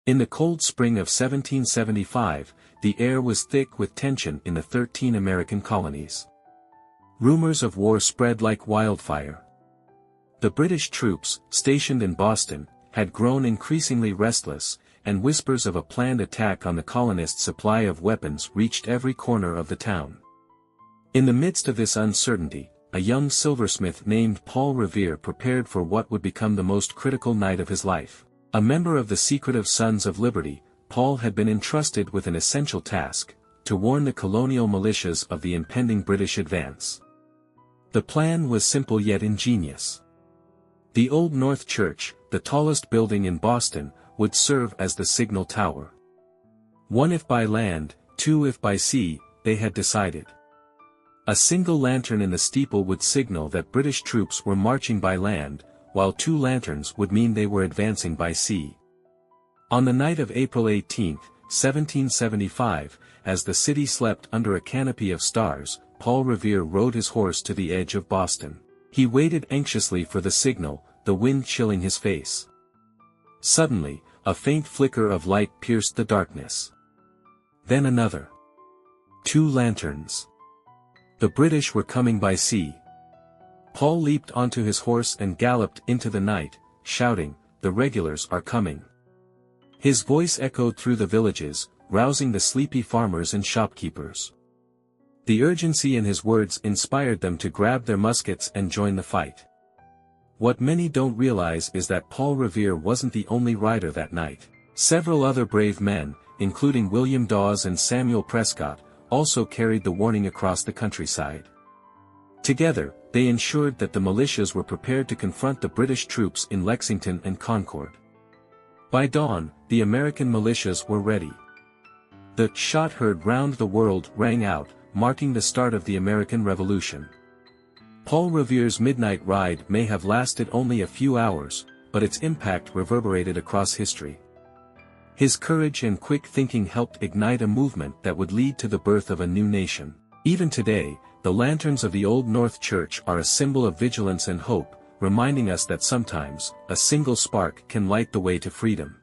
In the cold spring of 1775, the air was thick with tension in the 13 American colonies. Rumors of war spread like wildfire. The British troops, stationed in Boston, had grown increasingly restless, and whispers of a planned attack on the colonists' supply of weapons reached every corner of the town. In the midst of this uncertainty, a young silversmith named Paul Revere prepared for what would become the most critical night of his life. A member of the secretive Sons of Liberty, Paul had been entrusted with an essential task, to warn the colonial militias of the impending British advance. The plan was simple yet ingenious. The Old North Church, the tallest building in Boston, would serve as the signal tower. 1 if by land, 2 if by sea, they had decided. A single lantern in the steeple would signal that British troops were marching by land, while 2 lanterns would mean they were advancing by sea. On the night of April 18, 1775, as the city slept under a canopy of stars, Paul Revere rode his horse to the edge of Boston. He waited anxiously for the signal, the wind chilling his face. Suddenly, a faint flicker of light pierced the darkness. Then another. 2 lanterns. The British were coming by sea. Paul leaped onto his horse and galloped into the night, shouting, "The regulars are coming." His voice echoed through the villages, rousing the sleepy farmers and shopkeepers. The urgency in his words inspired them to grab their muskets and join the fight. What many don't realize is that Paul Revere wasn't the only rider that night. Several other brave men, including William Dawes and Samuel Prescott, also carried the warning across the countryside. Together, they ensured that the militias were prepared to confront the British troops in Lexington and Concord. By dawn, the American militias were ready. The "shot heard round the world" rang out, marking the start of the American Revolution. Paul Revere's midnight ride may have lasted only a few hours, but its impact reverberated across history. His courage and quick thinking helped ignite a movement that would lead to the birth of a new nation. Even today, the lanterns of the Old North Church are a symbol of vigilance and hope, reminding us that sometimes, a single spark can light the way to freedom.